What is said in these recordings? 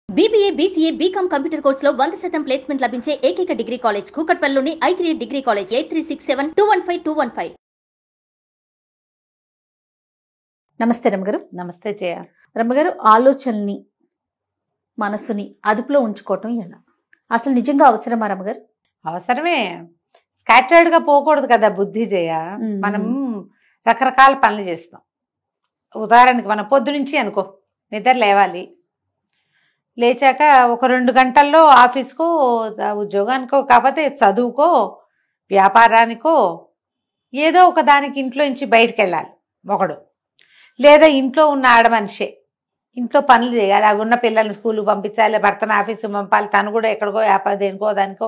BBA, BCA, BCom computer కోర్సులో 100% placement లభించే ఏకైక డిగ్రీ కాలేజ్ కూకట్పల్లిలోని i3 డిగ్రీ కాలేజ్ 8367215215. నమస్తే రమ్మగారు. నమస్తే జయ. రమ్మగారు, ఆలోచనల్ని మనసుని అదుపులో ఉంచుకోవటం ఎలా? అసలు నిజంగా అవసరమా రమ్మగారు? అవసరమే. స్కాటర్డ్ గా పోకూడదు కదా బుద్ధి జయ. మనం రకరకాల పనులు చేస్తాం. ఉదాహరణకి మనం పొద్దునుంచి అనుకో, నిద్ర లేవాలి, లేచాక ఒక 2 గంటల్లో ఆఫీస్కో ఉద్యోగానికో కాకపోతే చదువుకో వ్యాపారానికో ఏదో ఒక దానికి ఇంట్లో నుంచి బయటకు వెళ్ళాలి ఒకడు, లేదా ఇంట్లో ఉన్న ఆడమనిషే ఇంట్లో పనులు చేయాలి. అవి ఉన్న పిల్లల్ని స్కూల్కి పంపించాలి, భర్తను ఆఫీస్కి పంపాలి, తను కూడా ఎక్కడికో వ్యాపారం దేనికో దానికో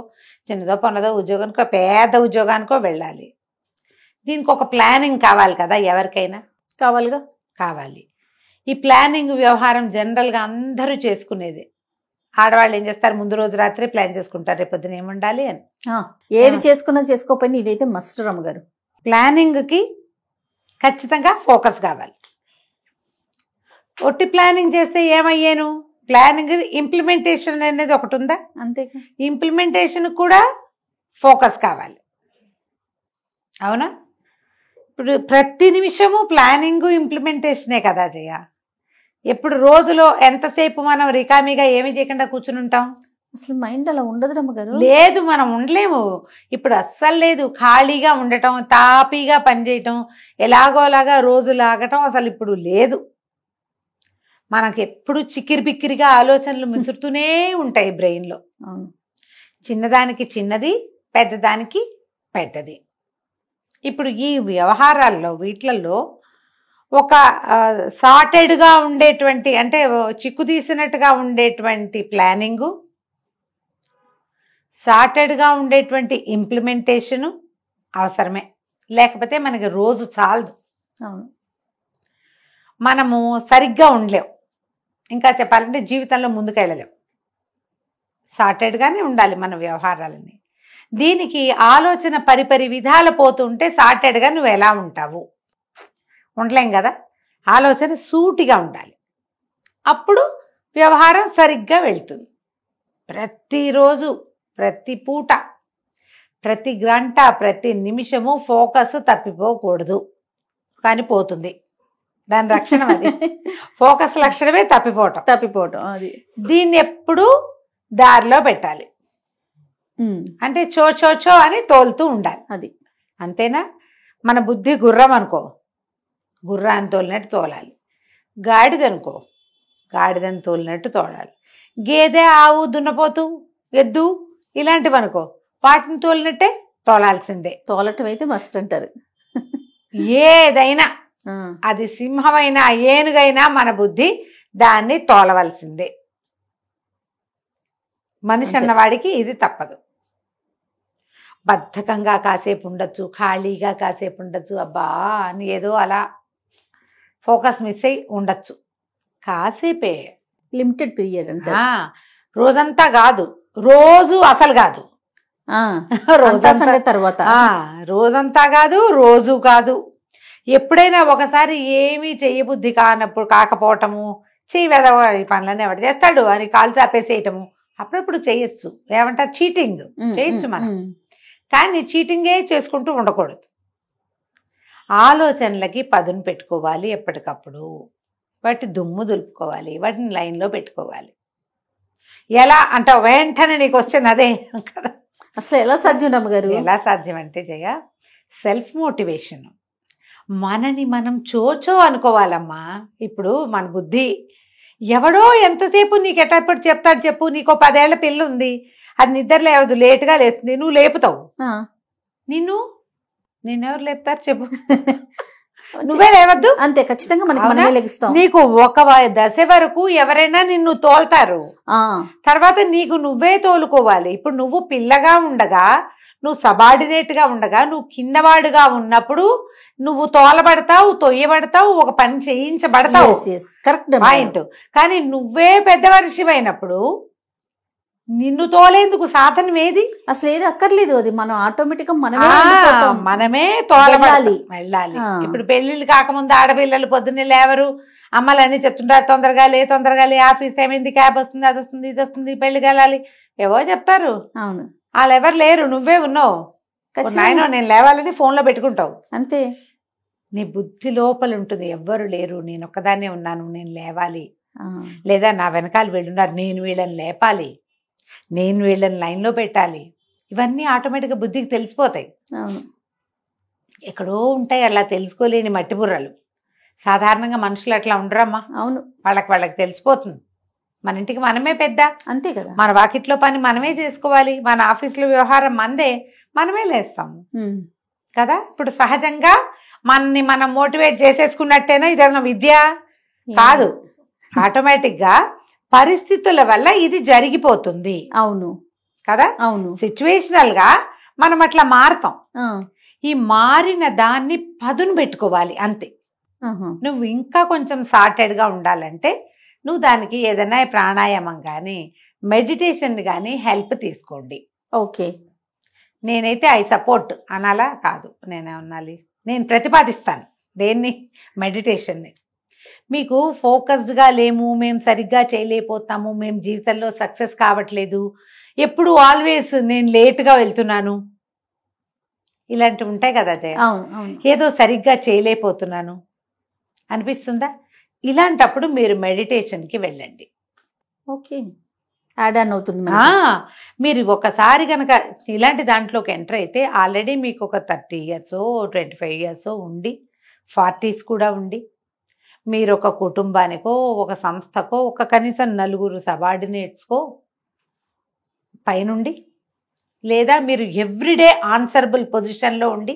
చిన్నదో పన్నదో ఉద్యోగానికో పెద్ద ఉద్యోగానికో వెళ్ళాలి. దీనికి ఒక ప్లానింగ్ కావాలి కదా, ఎవరికైనా కావాలిగా. కావాలి. ఈ ప్లానింగ్ వ్యవహారం జనరల్గా అందరూ చేసుకునేది. ఆడవాళ్ళు ఏం చేస్తారు, ముందు రోజు రాత్రి ప్లాన్ చేసుకుంటారు రేపు పొద్దున ఏముండాలి అని. ఏది చేసుకున్నా చేసుకోకపోయినా ఇదైతే మస్ట్ రమ్మగారు. ప్లానింగ్కి ఖచ్చితంగా ఫోకస్ కావాలి. ఒట్టి ప్లానింగ్ చేస్తే ఏమయ్యాను, ప్లానింగ్ ఇంప్లిమెంటేషన్ అనేది ఒకటి ఉందా, అంతే. ఇంప్లిమెంటేషన్ కూడా ఫోకస్ కావాలి. అవునా? ఇప్పుడు ప్రతి నిమిషము ప్లానింగ్ ఇంప్లిమెంటేషనే కదా జయ. ఎప్పుడు రోజులో ఎంతసేపు మనం రికామీగా ఏమి చేయకుండా కూర్చుని ఉంటాం? అసలు మైండ్ అలా ఉండదు రమ్మగారు. లేదు, మనం ఉండలేము. ఇప్పుడు అస్సలు లేదు. ఖాళీగా ఉండటం, తాపీగా పనిచేయటం, ఎలాగోలాగా రోజు లాగటం అసలు ఇప్పుడు లేదు. మనకి ఎప్పుడు చిక్కిరి బిక్కిరిగా ఆలోచనలు మిసురుతూనే ఉంటాయి బ్రెయిన్లో. అవును. చిన్నదానికి చిన్నది, పెద్దదానికి పెద్దది. ఇప్పుడు ఈ వ్యవహారాల్లో వీటిల్లో ఒక సార్టెడ్గా ఉండేటువంటి, అంటే చిక్కు తీసినట్టుగా ఉండేటువంటి ప్లానింగు, సార్టెడ్గా ఉండేటువంటి ఇంప్లిమెంటేషను అవసరమే. లేకపోతే మనకి రోజు చాలదు. అవును. మనము సరిగ్గా ఉండలేం. ఇంకా చెప్పాలంటే జీవితంలో ముందుకెళ్ళలేం. సార్టెడ్గానే ఉండాలి మన వ్యవహారాలని. దీనికి ఆలోచన పరిపరి విధాల పోతుంటే సార్టెడ్గా నువ్వు ఎలా ఉంటావు? ఉండలేం కదా. ఆలోచన సూటిగా ఉండాలి, అప్పుడు వ్యవహారం సరిగ్గా వెళ్తుంది. ప్రతిరోజు, ప్రతి పూట, ప్రతి గంట, ప్రతి నిమిషము ఫోకస్ తప్పిపోకూడదు. కానీ పోతుంది. దాని లక్షణం అది. ఫోకస్ లక్షణమే తప్పిపోవటం. అది దీన్ని ఎప్పుడు దారిలో పెట్టాలి. అంటే చో చో చో అని తోలుతూ ఉండాలి. అది అంతేనా? మన బుద్ధి గుర్రం అనుకో, గుర్రాన్ని తోలినట్టు తోలాలి. గాడిదనుకో, గాడిదని తోలినట్టు తోలాలి. గేదె, ఆవు, దున్నపోతు, ఎద్దు ఇలాంటివి అనుకో, వాటిని తోలినట్టే తోలాల్సిందే. తోలటం అయితే మస్ట్ అంటారు. ఏదైనా, అది సింహమైనా ఏనుగైనా మన బుద్ధి దాన్ని తోలవలసిందే. మనిషి అన్నవాడికి ఇది తప్పదు. బద్ధకంగా కాసేపు ఉండొచ్చు, ఖాళీగా కాసేపు ఉండొచ్చు, అబ్బా అని ఏదో అలా ఫోకస్ మిస్ అయి ఉండొచ్చు. కాసేపే, లిమిటెడ్ పీరియడ్ అంటే. రోజంతా కాదు, రోజు అసలు కాదు. రోజంతా తర్వాత రోజంతా కాదు, రోజు కాదు. ఎప్పుడైనా ఒకసారి ఏమీ చెయ్యబుద్ధి కాకపోవటము, చెయ్యవేదవ ఈ పనులన్నీ ఎవడు చేస్తాడు అని కాలు చాపేసేయటము అప్పుడప్పుడు చేయొచ్చు. ఏమంటారు, చీటింగ్ చేయొచ్చు మనం. కానీ చీటింగే చేసుకుంటూ ఉండకూడదు. ఆలోచనలకి పదును పెట్టుకోవాలి. ఎప్పటికప్పుడు వాటి దుమ్ము దులుపుకోవాలి, వాటిని లైన్లో పెట్టుకోవాలి. ఎలా అంటే వెంటనే నీకు వచ్చింది అదే కదా. అసలు ఎలా సాధ్యం రమ్మగారు? ఎలా సాధ్యం అంటే జయ, సెల్ఫ్ మోటివేషన్. మనని మనం చోచో అనుకోవాలమ్మా. ఇప్పుడు మన బుద్ధి ఎవడో ఎంతసేపు నీకు ఎట్టప్పుడు చెప్తాడు చెప్పు. నీకో 10 ఏళ్ల పిల్ల ఉంది, అది నిద్ర లేవదు, లేటుగా లేస్తుంది, నువ్వు లేపుతావు. నిన్నెవరు లేపుతారు చెప్పు? నువ్వే లేవద్దు. అంతే, ఖచ్చితంగా మనమే లెగిస్తాం. నీకు ఒక దశ వరకు ఎవరైనా నిన్ను తోల్తారు, తర్వాత నీకు నువ్వే తోలుకోవాలి. ఇప్పుడు నువ్వు పిల్లగా ఉండగా, నువ్వు సబార్డినేట్ గా ఉండగా, నువ్వు కిందవాడుగా ఉన్నప్పుడు నువ్వు తోలబడతావు, తొయ్యబడతావు, ఒక పని చేయించబడతావు. Correct point. కానీ నువ్వే పెద్ద మనిషివైనప్పుడు నిన్ను తోలేందుకు సాధనం ఏది? అసలు ఏది అక్కర్లేదు. అది మనం ఆటోమేటిక్ గా మనమే తోలబడాలి, వెళ్ళాలి. ఇప్పుడు పెళ్లిళ్ళు కాకముందు ఆడపిల్లలు పొద్దున్నే లేవరు, అమ్మలన్నీ చెప్తుంటారు, తొందరగా లే, ఆఫీస్ టైం అయింది, క్యాబ్ వస్తుంది, అది వస్తుంది, ఇది వస్తుంది, పెళ్లికి వెళ్ళాలి, ఏవో చెప్తారు. అవును, వాళ్ళు ఎవరు లేరు, నువ్వే ఉన్నావు. నాయన నేను లేవాలని ఫోన్లో పెట్టుకుంటావు. అంతే. నీ బుద్ధి లోపల ఉంటుంది, ఎవ్వరు లేరు, నేను ఒక్కదాన్నే ఉన్నాను, నేను లేవాలి. ఆ, లేదా నా వెనకాల వీళ్ళున్నారు, నేను వీళ్ళని లేపాలి, నేను వీళ్ళని లైన్లో పెట్టాలి. ఇవన్నీ ఆటోమేటిక్గా బుద్ధికి తెలిసిపోతాయి. అవును, ఎక్కడో ఉంటాయి అలా తెలుసుకోలేని మట్టి బుర్రలు. సాధారణంగా మనుషులు అట్లా ఉండరమ్మా. అవును, వాళ్ళకి తెలిసిపోతుంది. మన ఇంటికి మనమే పెద్ద, అంతే కదా. మన వాకిట్లో పని మనమే చేసుకోవాలి, మన ఆఫీసులో వ్యవహారం మందే, మనమే లేస్తాము కదా. ఇప్పుడు సహజంగా మనని మనం మోటివేట్ చేసేసుకున్నట్టేనా ఇదేమన్నా విద్య కాదు. ఆటోమేటిక్గా పరిస్థితుల వల్ల ఇది జరిగిపోతుంది. అవును కదా. అవును, సిచ్యువేషనల్ గా మనం అట్లా మారుతాం. ఆ, ఈ మారిన దాన్ని పదును పెట్టుకోవాలి అంతే. ఆహా, నువ్వు ఇంకా కొంచెం సార్టెడ్ గా ఉండాలంటే నువ్వు దానికి ఏదైనా ప్రాణాయామం కానీ మెడిటేషన్ కానీ హెల్ప్ తీసుకోండి. ఓకే. నేనైతే ఐ సపోర్ట్ అనాలా కాదు, నేనేమనాలి, నేను ప్రతిపాదిస్తాను దేన్ని, మెడిటేషన్ని. మీకు ఫోకస్డ్గా లేము, మేము సరిగ్గా చేయలేకపోతాము, మేము జీవితంలో సక్సెస్ కావట్లేదు, ఎప్పుడు ఆల్వేస్ నేను లేట్గా వెళ్తున్నాను, ఇలాంటివి ఉంటాయి కదా జయ. అవును అవును, ఏదో సరిగ్గా చేయలేకపోతున్నాను అనిపిస్తుందా? ఇలాంటప్పుడు మీరు మెడిటేషన్కి వెళ్ళండి. ఓకే, యాడ్ ఆన్ అవుతుంది ఆ, మీరు ఒకసారి కనుక ఇలాంటి దాంట్లోకి ఎంటర్ అయితే ఆల్రెడీ మీకు ఒక 30 years 25 years ఉండి 40s కూడా ఉండి మీరు ఒక కుటుంబానికో ఒక సంస్థకో ఒక కనీసం 4 సబార్డినేట్స్కో పైనుండి, లేదా మీరు ఎవ్రీడే ఆన్సరబుల్ పొజిషన్లో ఉండి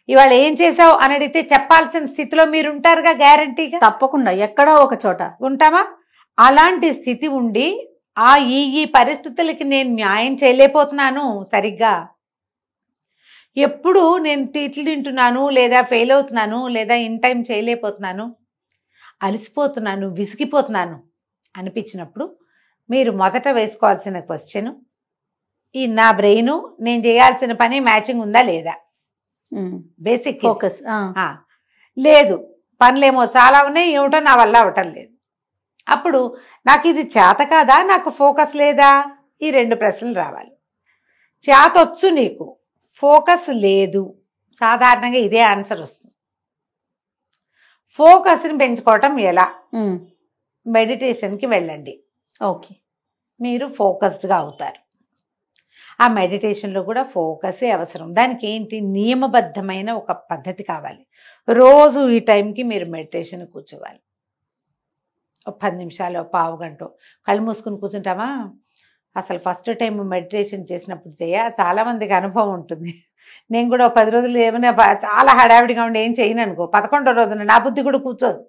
ఇవాళ ఏం చేసావు అని అడిగితే చెప్పాల్సిన స్థితిలో మీరు ఉంటారుగా, గ్యారంటీగా. తప్పకుండా ఎక్కడో ఒక చోట ఉంటామా? అలాంటి స్థితి ఉండి ఈ పరిస్థితులకి నేను న్యాయం చేయలేకపోతున్నాను సరిగ్గా, ఎప్పుడు నేను తిట్లు తింటున్నాను, లేదా ఫెయిల్ అవుతున్నాను, లేదా ఇన్ టైం చేయలేకపోతున్నాను, అలసిపోతున్నాను, విసిగిపోతున్నాను అనిపించినప్పుడు మీరు మొదట వేసుకోవాల్సిన క్వశ్చన్, ఈ నా బ్రెయిన్ నేను చేయాల్సిన పని మ్యాచింగ్ ఉందా లేదా, బేసిక్ ఫోకస్. లేదు, పనులేమో చాలా ఉన్నాయి, ఏమిటో నా వల్ల అవటం లేదు. అప్పుడు నాకు ఇది చేత కాదా, నాకు ఫోకస్ లేదా, ఈ 2 ప్రశ్నలు రావాలి. చేతొచ్చు నీకు, ఫోకస్ లేదు, సాధారణంగా ఇదే ఆన్సర్ వస్తుంది. ఫోకస్ని పెంచుకోవటం ఎలా? మెడిటేషన్కి వెళ్ళండి. ఓకే, మీరు ఫోకస్డ్గా అవుతారు. ఆ మెడిటేషన్లో కూడా ఫోకసే అవసరం. దానికి ఏంటి, నియమబద్ధమైన ఒక పద్ధతి కావాలి. రోజు ఈ టైంకి మీరు మెడిటేషన్ కూర్చోవాలి. 10 నిమిషాలు, పావు గంట కళ్ళు మూసుకుని కూర్చుంటామా? అసలు ఫస్ట్ టైం మెడిటేషన్ చేసినప్పుడు చాలామందికి అనుభవం ఉంటుంది. నేను కూడా 10 రోజులు ఏమైనా చాలా హడావిడిగా ఉండి ఏం చేయను అనుకో, 11వ రోజున నా బుద్ధి కూడా కూర్చోదు.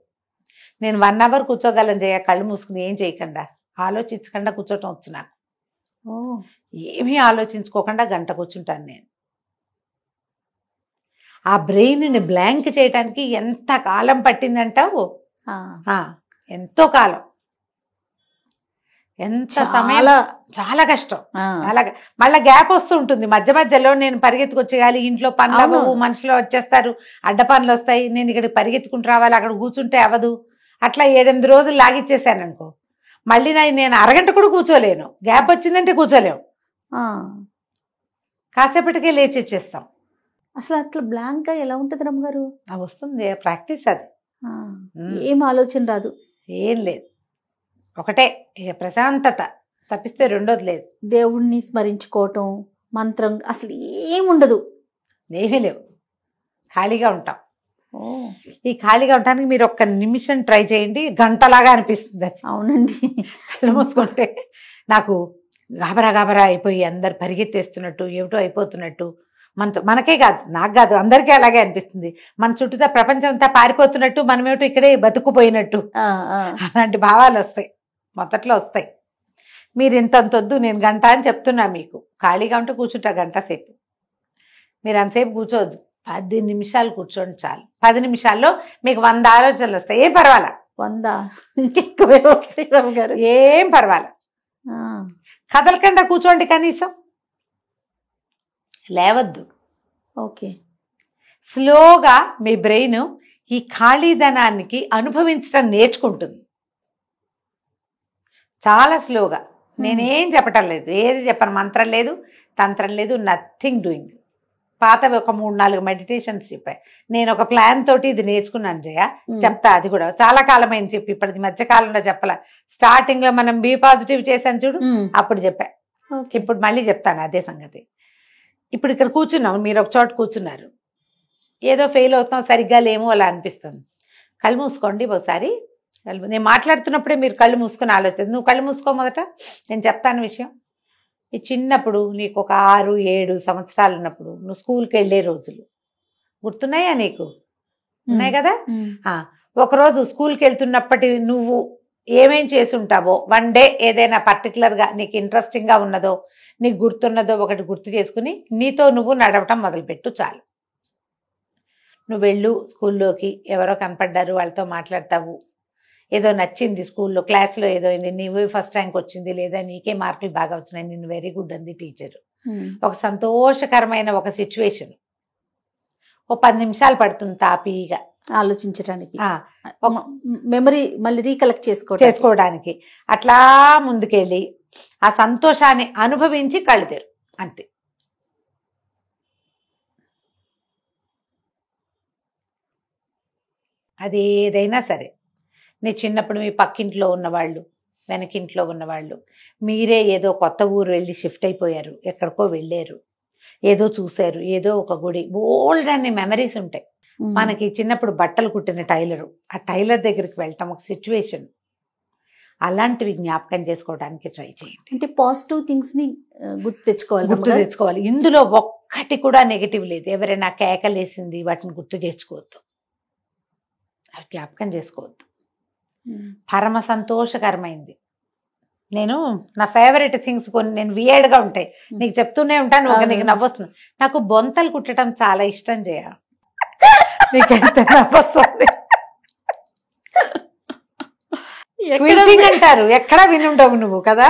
నేను 1 hour కూర్చోగలను కళ్ళు మూసుకుని ఏం చేయకుండా, ఆలోచించకుండా కూర్చోటం వచ్చు నాకు. ఏమీ ఆలోచించుకోకుండా గంట కూర్చుంటాను నేను. ఆ బ్రెయిన్ని బ్లాంక్ చేయటానికి ఎంత కాలం పట్టిందంటావు? ఎంతో కాలం, ఎంత సమయం, చాలా కష్టం. అలాగే మళ్ళీ గ్యాప్ వస్తూ ఉంటుంది మధ్య మధ్యలో. నేను పరిగెత్తుకొచ్చేయాలి, ఇంట్లో పనులు అవ్వవు, మనుషులు వచ్చేస్తారు, అడ్డ పనులు వస్తాయి, నేను ఇక్కడ పరిగెత్తుకుంటూ రావాలి, అక్కడ కూర్చుంటే అవ్వదు. అట్లా 7-8 రోజులు లాగిచ్చేసాను అనుకో, మళ్ళీ నేను అరగంట కూడా కూర్చోలేను. గ్యాప్ వచ్చిందంటే కూర్చోలేము, కాసేపటికే లేచి వచ్చేస్తాం. అసలు అట్లా బ్లాంక్ గా ఎలా ఉంటుంది రమ్మగారు? వస్తుంది ప్రాక్టీస్, అది ఏం ఆలోచన రాదు, ఏం లేదు, ఒకటే ప్రశాంతత తప్పిస్తే రెండోది లేదు. దేవుణ్ణి స్మరించుకోవటం, మంత్రం అసలు ఏముండదు, ఏమీ లేవు, ఖాళీగా ఉంటాం. ఈ ఖాళీగా ఉండడానికి మీరు 1 నిమిషం ట్రై చేయండి, గంటలాగా అనిపిస్తుంది. అవునండి, కళ్ళు మూసుకుంటే నాకు గాబరా అయిపోయి అందరు పరిగెత్తేస్తున్నట్టు, ఏమిటో అయిపోతున్నట్టు, మనకే కాదు, నాకు కాదు, అందరికీ అలాగే అనిపిస్తుంది. మన చుట్టూతా ప్రపంచం అంతా పారిపోతున్నట్టు, మనమేమిటో ఇక్కడే బతుకుపోయినట్టు, అలాంటి భావాలు వస్తాయి, మొదట్లో వస్తాయి. మీరు ఇంతంతొద్దు, నేను గంట అని చెప్తున్నా మీకు. ఖాళీగా ఉంటే కూర్చుంటా గంట సేపు, మీరు అంతసేపు కూర్చోవద్దు, 10 నిమిషాలు కూర్చోండి చాలు. 10 నిమిషాల్లో మీకు 100 ఆలోచనలు వస్తాయి, ఏం పర్వాలా. 100 ఇంకెక్కువే వస్తాయి రమ్మగారు, ఏం పర్వాలా. కదలకుండా కూర్చోండి, కనీసం లేవద్దు. ఓకే, స్లోగా మీ బ్రెయిన్ ఈ ఖాళీదనానికి అనుభవించడం నేర్చుకుంటుంది చాలా స్లోగా. నేనేం చెప్పటం లేదు, ఏది చెప్పను, మంత్రం లేదు, తంత్రం లేదు, నథింగ్ డూయింగ్. పాత ఒక 3-4 మెడిటేషన్స్ చెప్పా. నేను ఒక ప్లాన్ తోటి ఇది నేర్చుకున్నాను జయ, చెప్తా. అది కూడా చాలా కాలమైంది చెప్పి, ఇప్పటిది మధ్య కాలంలో చెప్పాల. స్టార్టింగ్ లో మనం బీ పాజిటివ్ చేశాను చూడు, అప్పుడు చెప్పా. ఇప్పుడు మళ్ళీ చెప్తాను అదే సంగతి. ఇప్పుడు ఇక్కడ కూర్చున్నాం, మీరు ఒక చోట కూర్చున్నారు, ఏదో ఫెయిల్ అవుతాం, సరిగ్గా లేము అలా అనిపిస్తుంది. కళ్ళు మూసుకోండి ఒకసారి. నేను మాట్లాడుతున్నప్పుడే మీరు కళ్ళు మూసుకొని ఆలోచన. నువ్వు కళ్ళు మూసుకో మొదట, నేను చెప్తాను విషయం. ఈ చిన్నప్పుడు నీకు ఒక 6-7 సంవత్సరాలు ఉన్నప్పుడు నువ్వు స్కూల్కి వెళ్ళే రోజులు గుర్తున్నాయా నీకు? ఉన్నాయి కదా. ఒకరోజు స్కూల్కి వెళ్తున్నప్పటి నువ్వు ఏమేం చేసి ఉంటావో, వన్ డే ఏదైనా పర్టికులర్గా నీకు ఇంట్రెస్టింగ్గా ఉన్నదో, నీకు గుర్తున్నదో ఒకటి గుర్తు చేసుకుని నీతో నువ్వు నడవటం మొదలుపెట్టు చాలు. నువ్వు వెళ్ళు స్కూల్లోకి, ఎవరో కనపడ్డారు, వాళ్ళతో మాట్లాడతావు. ఏదో నచ్చింది స్కూల్లో, క్లాస్లో ఏదో అయింది, నీవు ఫస్ట్ ర్యాంక్ వచ్చింది, లేదా నీకే మార్కులు బాగా వచ్చినాయి, నిన్ను వెరీ గుడ్ అంది టీచర్. ఒక సంతోషకరమైన ఒక సిచ్యువేషన్, ఓ 10 నిమిషాలు పడుతుంది తాపీగా ఆలోచించడానికి, మెమరీ మళ్ళీ రీకలెక్ట్ చేసుకోవడానికి. అట్లా ముందుకెళ్ళి ఆ సంతోషాన్ని అనుభవించి కళ్ళు తెరు, అంతే. అది ఏదైనా సరే, నీ చిన్నప్పుడు మీ పక్కింట్లో ఉన్నవాళ్ళు, వెనకింట్లో ఉన్నవాళ్ళు, మీరే ఏదో కొత్త ఊరు వెళ్ళి షిఫ్ట్ అయిపోయారు, ఎక్కడికో వెళ్ళారు, ఏదో చూశారు, ఏదో ఒక గుడి, బోల్డ్ అన్ని మెమరీస్ ఉంటాయి మనకి. చిన్నప్పుడు బట్టలు కుట్టిన టైలరు, ఆ టైలర్ దగ్గరికి వెళ్ళటం ఒక సిచ్యువేషన్, అలాంటివి జ్ఞాపకం చేసుకోవడానికి ట్రై చేయండి. అంటే పాజిటివ్ థింగ్స్ ని గుర్తు తెచ్చుకోవాలి. ఇందులో ఒక్కటి కూడా నెగిటివ్ లేదు. ఎవరైనా కేకలేసింది వాటిని గుర్తు తెచ్చుకోవద్దు, అవి జ్ఞాపకం చేసుకోవద్దు. పరమ సంతోషకరమైంది. నేను నా ఫేవరెట్ థింగ్స్ కొన్ని నేను వియర్డ్గా ఉంటాయి, నీకు చెప్తూనే ఉంటాను, నీకు నవ్వొస్తుంది. నాకు బొంతలు కుట్టడం చాలా ఇష్టం జయ, నీకెంత నవ్వొస్తుంది. క్విల్టింగ్ అంటారు, ఎక్కడా వినుంటావు నువ్వు కదా.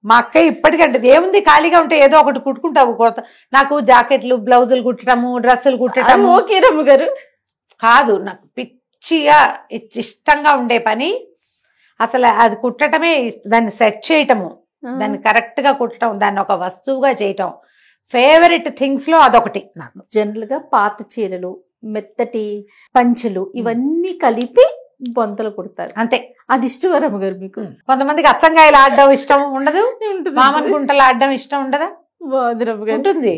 మా అక్క ఇప్పటికంటే ఏముంది, ఖాళీగా ఉంటే ఏదో ఒకటి కుట్టుకుంటావు. నాకు జాకెట్లు, బ్లౌజులు కుట్టడము, డ్రెస్సులు కుట్టడం ఓకే రమ్మ గారు కాదు, నాకు పిచ్చిగా ఇష్టంగా ఉండే పని. అసలు అది కుట్టడమే, దాన్ని సెట్ చేయటము, దాన్ని కరెక్ట్ గా కుట్టడం, దాన్ని ఒక వస్తువుగా చేయటం ఫేవరెట్ థింగ్స్ లో అదొకటి నాకు. జనరల్ గా పాత చీరలు, మెత్తటి పంచెలు ఇవన్నీ కలిపి బొంతలు కుడతారు, అంతే. అది ఇష్టం రమ్మ గారు మీకు? కొంతమందికి అచ్చంగాయలు ఆడడం ఇష్టం ఉండదు, మామన్ గుంటలు ఆడడం ఇష్టం ఉండదా? ఉంటుంది.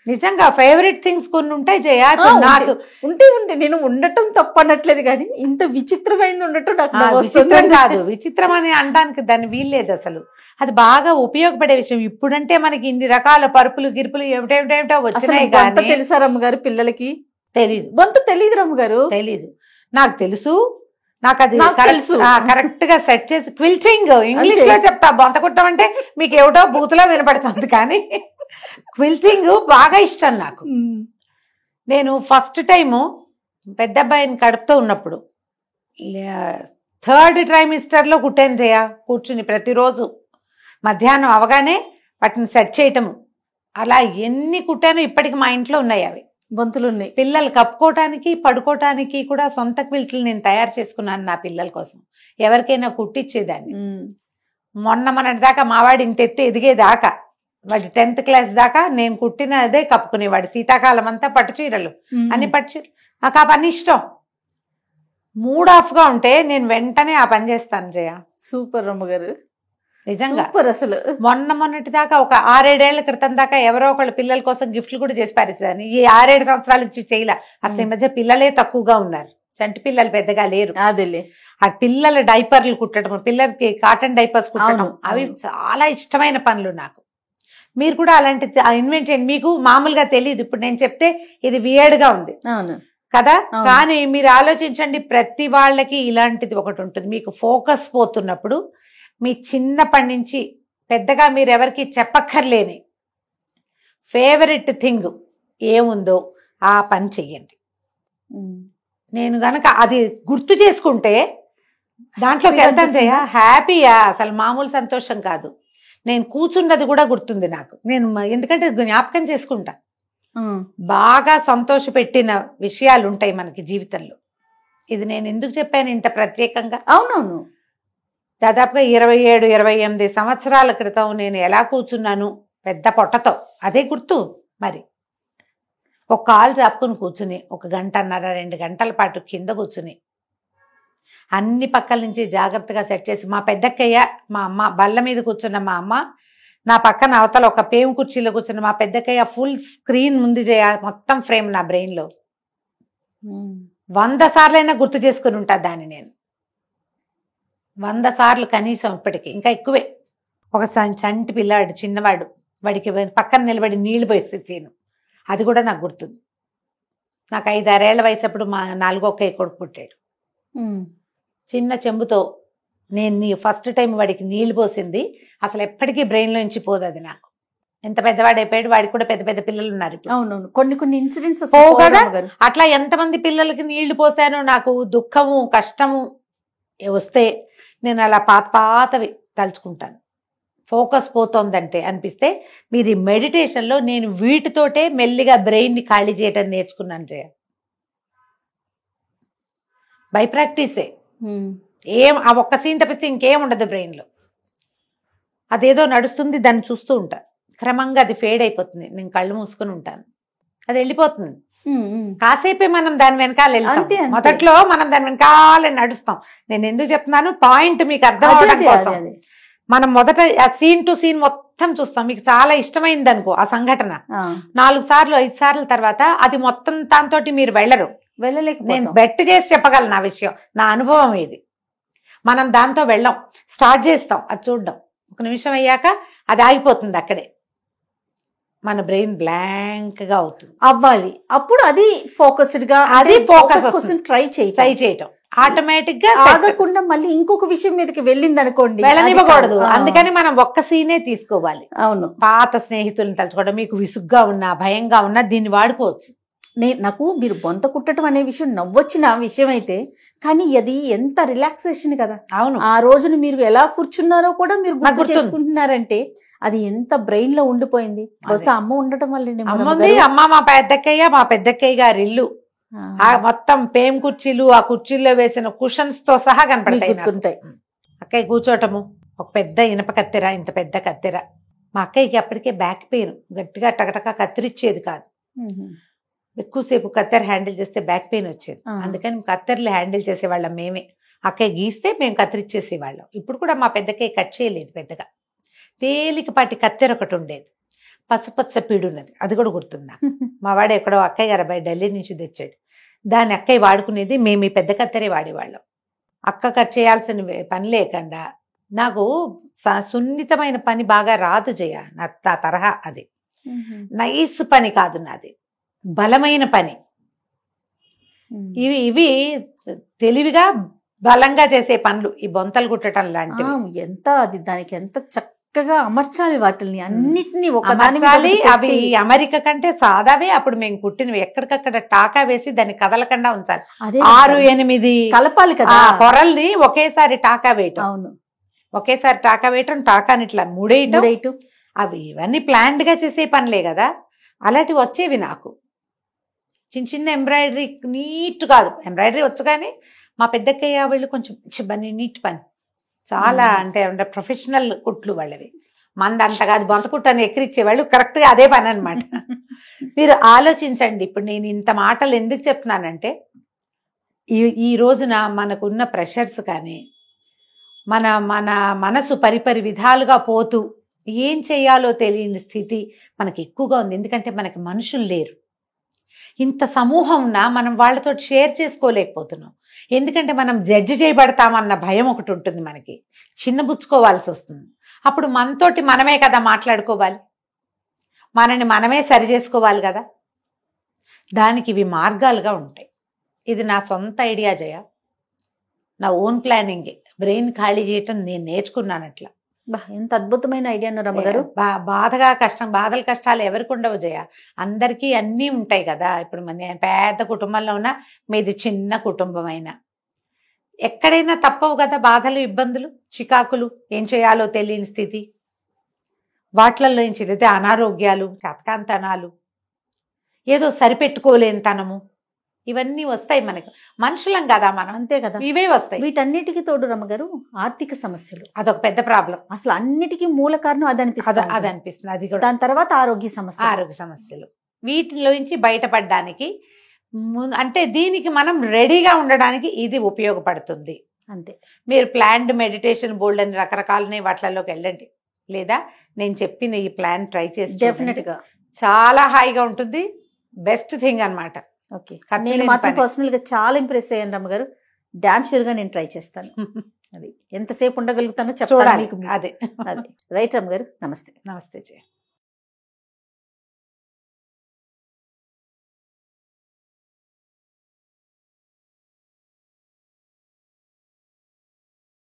నిజంగా ఫేవరెట్ థింగ్స్ కొన్ని ఉంటాయి జయ. నాకు ఉంటే నేను ఉండటం తప్పు అనట్లేదు, కానీ ఇంత విచిత్రమైంది ఉండటం నాకు విచిత్రం కాదు. విచిత్రం అని అనడానికి దాన్ని వీల్లేదు అసలు. అది బాగా ఉపయోగపడే విషయం. ఇప్పుడంటే మనకి ఇన్ని రకాల పరుపులు గిరుపులు ఏమిటేమిటో వచ్చినాయి. తెలుసా రమ్మగారు పిల్లలకి? తెలీదు. బొంత తెలీదు రమ్మగారు? తెలీదు. నాకు తెలుసు, నాకు అది కరెక్ట్ గా సెట్ చేసి క్విల్టింగ్ ఇంగ్లీష్ లో చెప్తా. బొంత కుట్టమంటే మీకు ఏమిటో బూతులో వినపడుతుంది, కానీ క్విల్టింగ్ బాగా ఇష్టం నాకు. నేను ఫస్ట్ టైము పెద్ద అబ్బాయిని కడుపుతో ఉన్నప్పుడు 3rd ట్రైమిస్టర్ లో కుట్టాను జయ, కూర్చుని ప్రతిరోజు మధ్యాహ్నం అవగానే వాటిని సెట్ చేయటము. అలా ఎన్ని కుట్టాను, ఇప్పటికి మా ఇంట్లో ఉన్నాయి అవి బొంతులు ఉన్నాయి. పిల్లలు కప్పుకోవటానికి, పడుకోవటానికి కూడా సొంత క్విల్ట్లు నేను తయారు చేసుకున్నాను నా పిల్లల కోసం. ఎవరికైనా కుట్టించేదాన్ని. మొన్నటి దాకా మావాడి ఇంత ఎత్తు ఎదిగేదాకా, వాడి 10th క్లాస్ దాకా నేను కుట్టినదే కప్పుకునేవాడు. శీతాకాలం అంతా పట్టు చీరలు, అన్ని పట్టు చీరలు. నాకు ఆ పని ఇష్టం. మూడ్ ఆఫ్ గా ఉంటే నేను వెంటనే ఆ పని చేస్తాను జయ. సూపర్ రమ్మగారు, నిజంగా. అసలు మొన్నటి దాకా ఒక 6-7 ఏళ్ల క్రితం దాకా ఎవరో ఒకళ్ళ పిల్లల కోసం గిఫ్ట్లు కూడా చేసి పారేసేదాన్ని. ఈ 6-7 సంవత్సరాల నుంచి చేయలే. అసలు ఈ మధ్య పిల్లలే తక్కువగా ఉన్నారు, చంటి పిల్లలు పెద్దగా లేరు. అదేలే. ఆ పిల్లల డైపర్లు కుట్టడం, పిల్లలకి కాటన్ డైపర్స్ కుట్టడం, అవి చాలా ఇష్టమైన పనులు నాకు. మీరు కూడా అలాంటి ఇన్వెంట్ చేయండి. మీకు మామూలుగా తెలియదు, ఇప్పుడు నేను చెప్తే ఇది వియర్డ్ గా ఉంది కదా, కానీ మీరు ఆలోచించండి. ప్రతి వాళ్ళకి ఇలాంటిది ఒకటి ఉంటుంది. మీకు ఫోకస్ పోతున్నప్పుడు మీ చిన్నప్పటి నుంచి పెద్దగా మీరు ఎవరికి చెప్పక్కర్లేని ఫేవరెట్ థింగ్ ఏముందో ఆ పని చెయ్యండి. నేను గనక అది గుర్తు చేసుకుంటే దాంట్లోకి వెళ్తాను జయ, హ్యాపీయా, అసలు మామూలు సంతోషం కాదు. నేను కూర్చున్నది కూడా గుర్తుంది నాకు. నేను ఎందుకంటే జ్ఞాపకం చేసుకుంటా. బాగా సంతోష పెట్టిన విషయాలు ఉంటాయి మనకి జీవితంలో. ఇది నేను ఎందుకు చెప్పాను ఇంత ప్రత్యేకంగా? అవునవును. దాదాపుగా 27-28 సంవత్సరాల క్రితం నేను ఎలా కూర్చున్నాను పెద్ద పొట్టతో, అదే గుర్తు. మరి ఒక కాలు చాపుకుని కూర్చుని 1 గంటన్నర 2 గంటల పాటు కింద కూర్చుని అన్ని పక్కల నుంచి జాగ్రత్తగా సెట్ చేసి, మా పెద్దక్కయ్య మా అమ్మ బల్ల మీద కూర్చున్న మా అమ్మ, నా పక్కన అవతల ఒక పేము కుర్చీలో కూర్చున్న మా పెద్దక్కయ్య, ఫుల్ స్క్రీన్ ముందు మొత్తం ఫ్రేమ్ నా బ్రెయిన్లో 100 సార్లైనా గుర్తు చేసుకుని ఉంటా దాన్ని నేను. 100 సార్లు కనీసం, ఇప్పటికి ఇంకా ఎక్కువే. ఒక చంటి పిల్లాడు చిన్నవాడు, వాడికి పక్కన నిలబడి నీళ్లు పోసి తీను, అది కూడా నాకు గుర్తుంది. నాకు 5-6 ఏళ్ల వయసు అప్పుడు మా 4వ కొడుకు పుట్టాడు. చిన్న చెంబుతో నేను ఫస్ట్ టైం వాడికి నీళ్లు పోసింది అసలు ఎప్పటికీ బ్రెయిన్లో నుంచి పోదు అది నాకు. ఎంత పెద్దవాడు అయిపోయాడు, వాడికి కూడా పెద్ద పెద్ద పిల్లలు ఉన్నారు. అవునవును, కొన్ని ఇన్సిడెంట్స్ కదా అట్లా. ఎంతమంది పిల్లలకి నీళ్లు పోసానో, నాకు దుఃఖము కష్టము వస్తే నేను అలా పాతవి తలుచుకుంటాను. ఫోకస్ పోతోందంటే అనిపిస్తే, మీరు ఈ మెడిటేషన్లో నేను వీటితోటే మెల్లిగా బ్రెయిన్ని ఖాళీ చేయటం నేర్చుకున్నాను జయ. బై ప్రాక్టీసే. ఆ ఒక్క సీన్ తప్పిస్తే ఇంకేం ఉండదు బ్రెయిన్లో. అదేదో నడుస్తుంది, దాన్ని చూస్తూ ఉంటా. క్రమంగా అది ఫేడ్ అయిపోతుంది, నేను కళ్ళు మూసుకుని ఉంటాను, అది వెళ్ళిపోతుంది. కాసేపే మనం దాని వెనకాల వెళ్తాం. మొదట్లో మనం దాని వెనకాల నడుస్తాం. నేను ఎందుకు చెప్తున్నాను, పాయింట్ మీకు అర్థం అవడం కోసం. మనం మొదట సీన్ టు సీన్ మొత్తం చూస్తాం. మీకు చాలా ఇష్టమైంది అనుకో ఆ సంఘటన, 4 సార్లు 5 సార్లు తర్వాత అది మొత్తం దాంతో మీరు వెళ్ళరు. నేను బెట్ చేసి చెప్పగలను ఆ విషయం, నా అనుభవం ఇది. మనం దాంతో వెళ్ళాం, స్టార్ట్ చేస్తాం అది చూడడం. 1 నిమిషం అయ్యాక అది ఆగిపోతుంది అక్కడే, మన బ్రెయిన్ బ్లాంక్ గా అవుతుంది. అవ్వాలి అప్పుడు అది ఫోకస్డ్ గా, అది ఫోకస్ కోసం ట్రై చేయటం ఆటోమేటిక్ గా ఆగకుండా మళ్ళీ ఇంకొక విషయం మీదకి వెళ్ళింది అనుకోండి, వెళ్ళనివ్వకూడదు. అందుకని మనం ఒక్క సీనే తీసుకోవాలి. అవును, పాత స్నేహితులను తలుచుకోవడం, మీకు విసుగ్గా ఉన్నా భయంగా ఉన్నా దీన్ని వాడుకోవచ్చు. నాకు మీరు బొంత కుట్టడం అనే విషయం నవ్వొచ్చిన విషయం అయితే, కానీ అది ఎంత రిలాక్సేషన్ కదా. అవును, ఆ రోజున మీరు ఎలా కూర్చున్నారో కూడా మీరు గుర్తు చేసుకుంటున్నారంటే అది ఎంత బ్రెయిన్ లో ఉండిపోయింది. బహుశా అమ్మ ఉండటం వల్ల. అమ్మ మా పెద్దక్కయ్య గారి ఇల్లు మొత్తం పేమ్ కుర్చీలు, ఆ కుర్చీల్లో వేసిన కుషన్స్ తో సహా కనపడతాయి. అక్కయ్య కూర్చోటము, ఒక పెద్ద ఇనప కత్తెర, ఇంత పెద్ద కత్తెర. మా అక్కయ్యకి అప్పటికే బ్యాక్ పెయిన్, గట్టిగా టకటక కత్తిరిచ్చేది కాదు. ఎక్కువసేపు కత్తెర హ్యాండిల్ చేస్తే బ్యాక్ పెయిన్ వచ్చేది. అందుకని కత్తెరలు హ్యాండిల్ చేసేవాళ్ళం మేమే. అక్కయ్య గీస్తే మేము కత్తిరిచ్చేసేవాళ్ళం. ఇప్పుడు కూడా మా పెద్దక్కయ్య కట్ చేయలేదు పెద్దగా. తేలికపాటి కత్తెర ఒకటి ఉండేది, పసుపచ్చ పీడున్నది, అది కూడా గుర్తుందా. మా వాడు ఎక్కడో అక్కయ్య గారు అబ్బాయి ఢిల్లీ నుంచి తెచ్చాడు. దాన్ని అక్కయ్య వాడుకునేది, మేము ఈ పెద్ద కత్తెరే వాడేవాళ్ళం. అక్క కట్ చేయాల్సిన పని లేకుండా నాకు సున్నితమైన పని బాగా రాదు జయ. నా తరహా అది నైస్ పని కాదు నాది, బలమైన పని. ఇవి తెలివిగా బలంగా చేసే పనులు, ఈ బొంతలు కుట్టడం లాంటివి. ఎంత అది దానికి ఎంత చక్కగా అమర్చాలి వాటిని అన్నిటినీ అవి అమెరికా కంటే సాదావే అప్పుడు మేము కుట్టినవి. ఎక్కడికక్కడ టాకా వేసి దాన్ని కదలకుండా ఉంచాలి. 6-8 కలపాలి కదా పొరల్ని ఒకేసారి టాకా వేయటం. అవును, ఒకేసారి టాకా వేయటం, టాకాని ఇట్లా మూడేయటం. అవి ఇవన్నీ ప్లాన్డ్ గా చేసే పనులే కదా. అలాంటివి వచ్చేవి నాకు. చిన్న చిన్న ఎంబ్రాయిడరీ, నీట్ కాదు ఎంబ్రాయిడరీ వచ్చు, కానీ మా పెద్దక్కయ్య వాళ్ళు కొంచెం నీట్ పని, చాలా అంటే ప్రొఫెషనల్ కుట్లు వాళ్ళవి. మంది అంత కాదు, బొంత కుట్టని ఎక్కిరిచ్చేవాళ్ళు. కరెక్ట్ గా అదే పని అనమాట. మీరు ఆలోచించండి. ఇప్పుడు నేను ఇంత మాటలు ఎందుకు చెప్తున్నానంటే, ఈ రోజున మనకున్న ప్రెషర్స్ కానీ, మన మనసు పరిపరి విధాలుగా పోతూ ఏం చేయాలో తెలియని స్థితి మనకి ఎక్కువగా ఉంది. ఎందుకంటే మనకి మనుషులు లేరు. ఇంత సమూహం ఉన్నా మనం వాళ్ళతో షేర్ చేసుకోలేకపోతున్నాం. ఎందుకంటే మనం జడ్జి చేయబడతామన్న భయం ఒకటి ఉంటుంది మనకి, చిన్నబుచ్చుకోవాల్సి వస్తుంది. అప్పుడు మనతోటి మనమే కదా మాట్లాడుకోవాలి, మనని మనమే సరి చేసుకోవాలి కదా. దానికి ఇవి మార్గాలుగా ఉంటాయి. ఇది నా సొంత ఐడియా జయ, నా ఓన్ ప్లానింగ్. బ్రెయిన్ ఖాళీ చేయటం నేను నేర్చుకున్నాను. అట్లా ఎంత అద్భుతమైన ఐడియా రమ్మగారు. బాధలు కష్టాలు ఎవరికి ఉండవు జయ, అందరికీ అన్నీ ఉంటాయి కదా. ఇప్పుడు మన పెద్ద కుటుంబంలో ఉన్న మీది చిన్న కుటుంబం అయినా ఎక్కడైనా తప్పవు కదా బాధలు, ఇబ్బందులు, చికాకులు, ఏం చేయాలో తెలియని స్థితి. వాటిల్లో ఏం చేస్తే అనారోగ్యాలు, చతకాంతనాలు, ఏదో సరిపెట్టుకోలేనితనము, ఇవన్నీ వస్తాయి మనకు. మనుషులం కదా మనం, అంతే కదా. ఇవే వస్తాయి. వీటన్నిటికీ తోడు రమ్మగారు ఆర్థిక సమస్యలు, అదొక పెద్ద ప్రాబ్లం. అసలు అన్నిటికీ మూల కారణం అది అది అనిపిస్తుంది. అది కూడా దాని తర్వాత ఆరోగ్య సమస్యలు. వీటిలోంచి బయటపడడానికి అంటే దీనికి మనం రెడీగా ఉండడానికి ఇది ఉపయోగపడుతుంది. అంతే. మీరు ప్లాన్డ్ మెడిటేషన్ బోల్డ్ అని రకరకాలనే వాటిలోకి వెళ్ళండి, లేదా నేను చెప్పిన ఈ ప్లాన్ ట్రై చేసి డెఫినెట్ గా చాలా హాయిగా ఉంటుంది. బెస్ట్ థింగ్ అన్నమాట. ఓకే, నేను మాత్రం పర్సనల్ గా చాలా ఇంప్రెస్ అయ్యాను రమ్మగారు. డామ్ షూర్ గా నేను ట్రై చేస్తాను. అది ఎంతసేపు ఉండగలుగుతానో చెప్పాలి మీకు. అదే రైట్ రమ్మగారు. నమస్తే. నమస్తే జయ.